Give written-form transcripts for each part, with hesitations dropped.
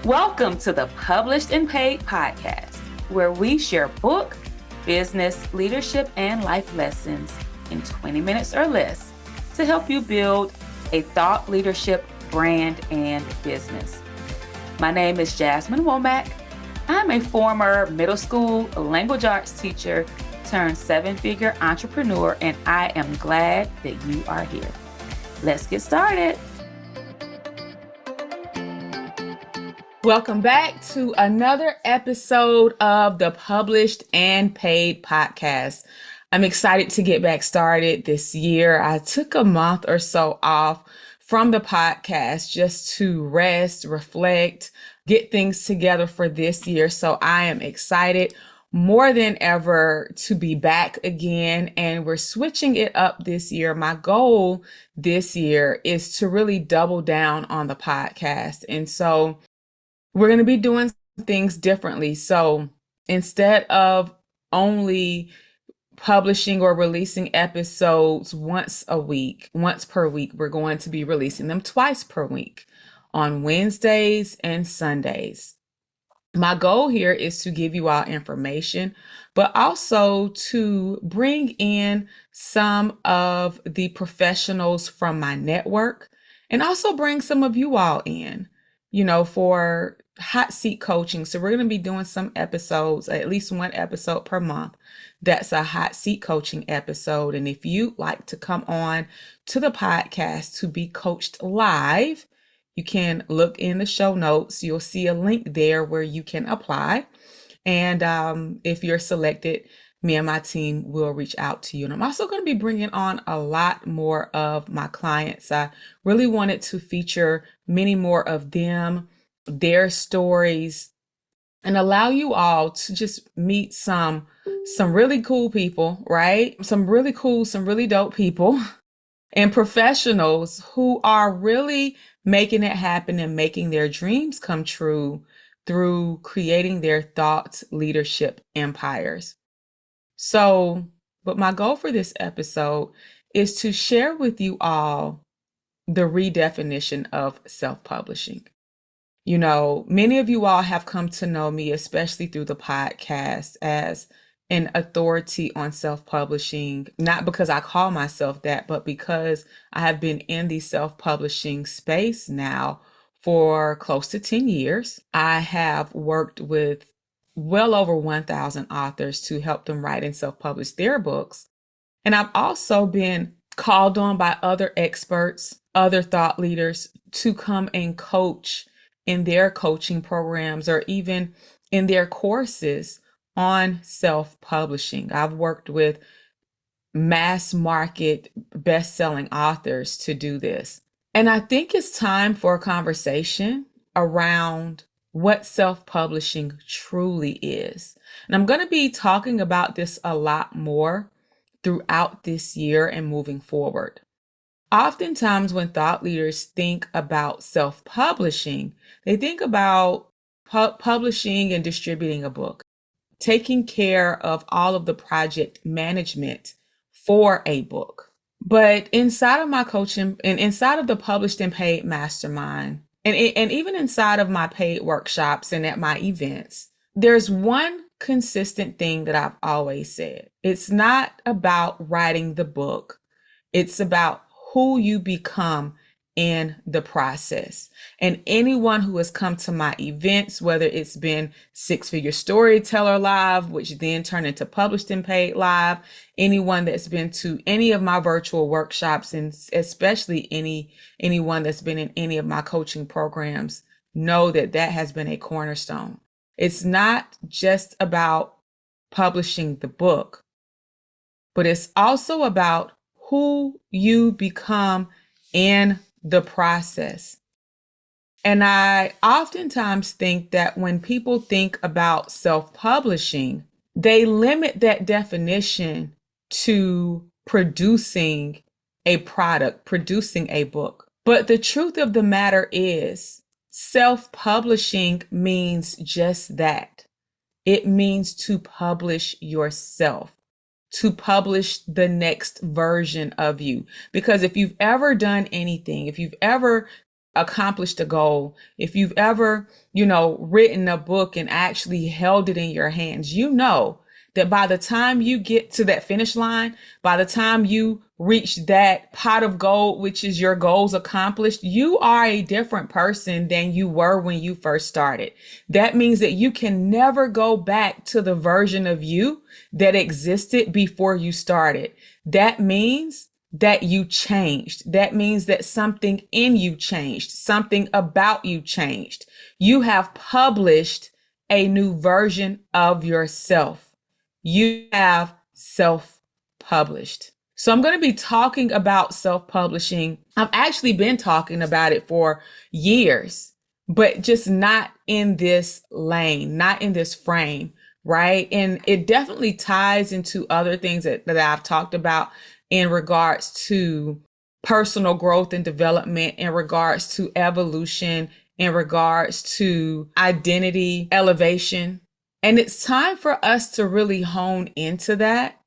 Welcome to the Published and Paid podcast, where we share book, business, leadership, and life lessons in 20 minutes or less to help you build a thought leadership brand and business. My name is Jasmine Womack. I'm a former middle school language arts teacher turned seven-figure entrepreneur, and I am glad that you are here. Let's get started. Welcome back to another episode of the Published and Paid podcast. I'm excited to get back started this year. I took a month or so off from the podcast just to rest, reflect, get things together for this year. So I am excited more than ever to be back again, and we're switching it up this year. My goal this year is to really double down on the podcast. And so we're going to be doing things differently. So instead of only publishing or releasing episodes once per week, we're going to be releasing them twice per week on Wednesdays and Sundays. My goal here is to give you all information, but also to bring in some of the professionals from my network and also bring some of you all in, for hot seat coaching. So we're going to be doing some episodes, at least one episode per month. That's a hot seat coaching episode. And if you'd like to come on to the podcast to be coached live, you can look in the show notes. You'll see a link there where you can apply. And if you're selected, me and my team will reach out to you. And I'm also going to be bringing on a lot more of my clients. I really wanted to feature many more of them, their stories, and allow you all to just meet some really cool people, right? Some really dope people and professionals who are really making it happen and making their dreams come true through creating their thought leadership empires. So, but my goal for this episode is to share with you all the redefinition of self-publishing. Many of you all have come to know me, especially through the podcast, as an authority on self-publishing, not because I call myself that, but because I have been in the self-publishing space now for close to 10 years. I have worked with well over 1,000 authors to help them write and self-publish their books. And I've also been called on by other experts, other thought leaders to come and coach in their coaching programs or even in their courses on self-publishing. I've worked with mass market best-selling authors to do this. And I think it's time for a conversation around what self-publishing truly is. And I'm going to be talking about this a lot more throughout this year and moving forward. Oftentimes when thought leaders think about self-publishing, they think about publishing and distributing a book, taking care of all of the project management for a book. But inside of my coaching and inside of the Published and Paid Mastermind, and even inside of my paid workshops and at my events, there's one consistent thing that I've always said. It's not about writing the book. It's about who you become in the process. And anyone who has come to my events, whether it's been Six Figure Storyteller Live, which then turned into Published and Paid Live, anyone that's been to any of my virtual workshops, and especially anyone that's been in any of my coaching programs, know that that has been a cornerstone. It's not just about publishing the book, but it's also about who you become in the process. And I oftentimes think that when people think about self-publishing, they limit that definition to producing a product, producing a book. But the truth of the matter is, self-publishing means just that. It means to publish yourself, to publish the next version of you. Because if you've ever done anything, if you've ever accomplished a goal, if you've ever, written a book and actually held it in your hands, you know that by the time you get to that finish line, by the time you reach that pot of gold, which is your goals accomplished, you are a different person than you were when you first started. That means that you can never go back to the version of you that existed before you started. That means that you changed. That means that something in you changed, something about you changed. You have published a new version of yourself. You have self-published. So I'm going to be talking about self-publishing. I've actually been talking about it for years, but just not in this lane, not in this frame, right? And it definitely ties into other things that I've talked about in regards to personal growth and development, in regards to evolution, in regards to identity elevation. And it's time for us to really hone into that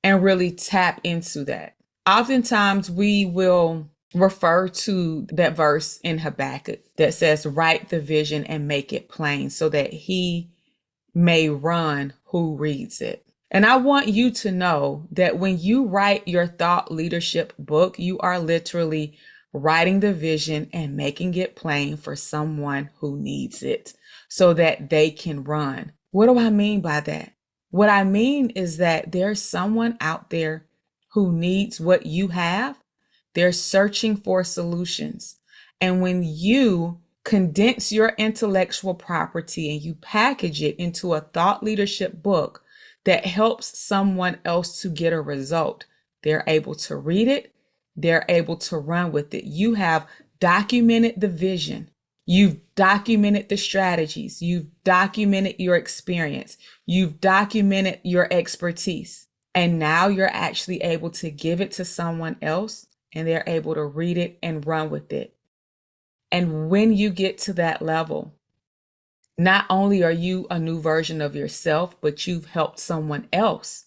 and really tap into that. Oftentimes we will refer to that verse in Habakkuk that says, write the vision and make it plain so that he may run who reads it. And I want you to know that when you write your thought leadership book, you are literally writing the vision and making it plain for someone who needs it so that they can run. What do I mean by that? What I mean is that there's someone out there who needs what you have. They're searching for solutions. And when you condense your intellectual property and you package it into a thought leadership book that helps someone else to get a result, they're able to read it, they're able to run with it. You have documented the vision. You've documented the strategies. You've documented your experience. You've documented your expertise. And now you're actually able to give it to someone else and they're able to read it and run with it. And when you get to that level, not only are you a new version of yourself, but you've helped someone else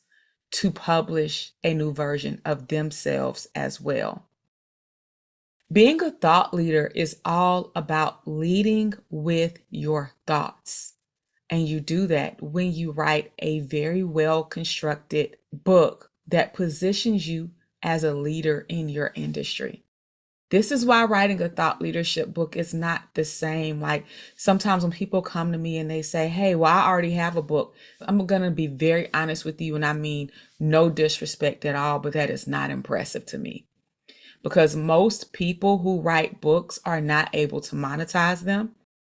to publish a new version of themselves as well. Being a thought leader is all about leading with your thoughts. And you do that when you write a very well constructed book that positions you as a leader in your industry. This is why writing a thought leadership book is not the same. Like sometimes when people come to me and they say, hey, well, I already have a book. I'm going to be very honest with you. And I mean, no disrespect at all, but that is not impressive to me. Because most people who write books are not able to monetize them.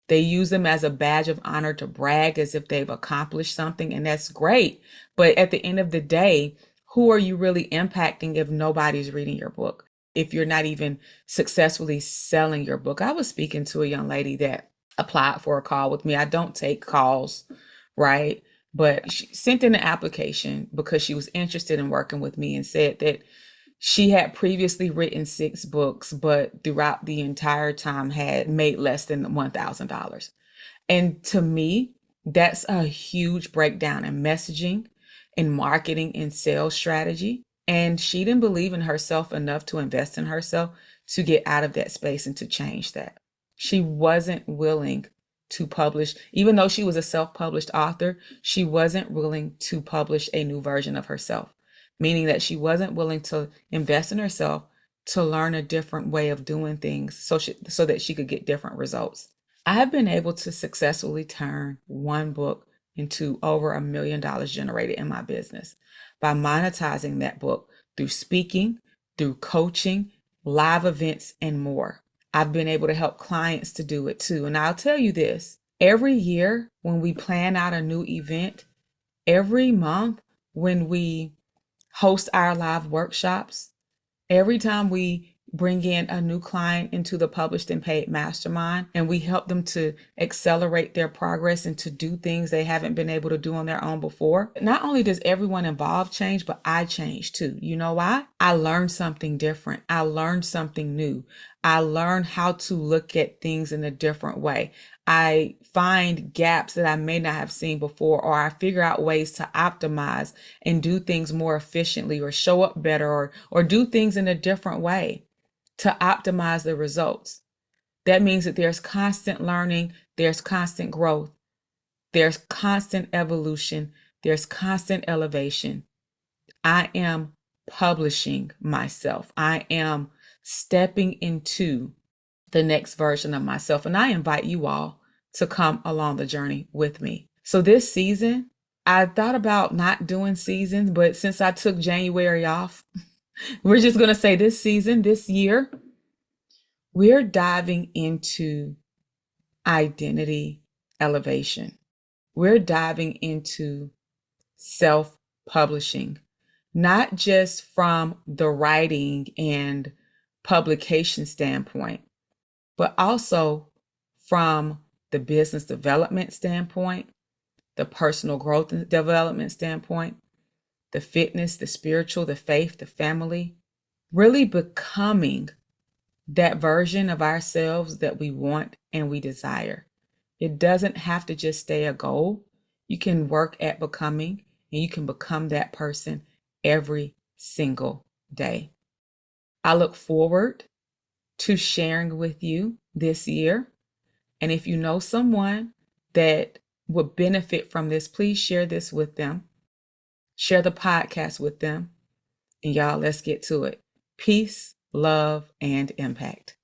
They use them as a badge of honor to brag as if they've accomplished something, and that's great. But at the end of the day, who are you really impacting if nobody's reading your book? If you're not even successfully selling your book? I was speaking to a young lady that applied for a call with me. I don't take calls, right? But she sent in an application because she was interested in working with me and said that she had previously written 6 books, but throughout the entire time had made less than $1,000. And to me, that's a huge breakdown in messaging, in marketing, and sales strategy. And she didn't believe in herself enough to invest in herself to get out of that space and to change that. She wasn't willing to publish, even though she was a self-published author, she wasn't willing to publish a new version of herself. Meaning that she wasn't willing to invest in herself to learn a different way of doing things so that she could get different results. I have been able to successfully turn one book into over $1 million generated in my business by monetizing that book through speaking, through coaching, live events, and more. I've been able to help clients to do it too. And I'll tell you this, every year when we plan out a new event, every month when we host our live workshops, every time we bring in a new client into the published and paid mastermind and we help them to accelerate their progress and to do things they haven't been able to do on their own before, not only does everyone involved change, but I change too. You know why? I learned something different. I learned something new. I learned how to look at things in a different way. I find gaps that I may not have seen before, or I figure out ways to optimize and do things more efficiently or show up better or do things in a different way to optimize the results. That means that there's constant learning, there's constant growth, there's constant evolution, there's constant elevation. I am publishing myself. I am stepping into the next version of myself. And I invite you all to come along the journey with me. So this season, I thought about not doing seasons, but since I took January off, we're just going to say this season, this year, we're diving into identity elevation. We're diving into self-publishing, not just from the writing and publication standpoint, but also from the business development standpoint, the personal growth and development standpoint, the fitness, the spiritual, the faith, the family, really becoming that version of ourselves that we want and we desire. It doesn't have to just stay a goal. You can work at becoming, and you can become that person every single day. I look forward to sharing with you this year. And if you know someone that would benefit from this, please share this with them. Share the podcast with them. And y'all, let's get to it. Peace, love, and impact.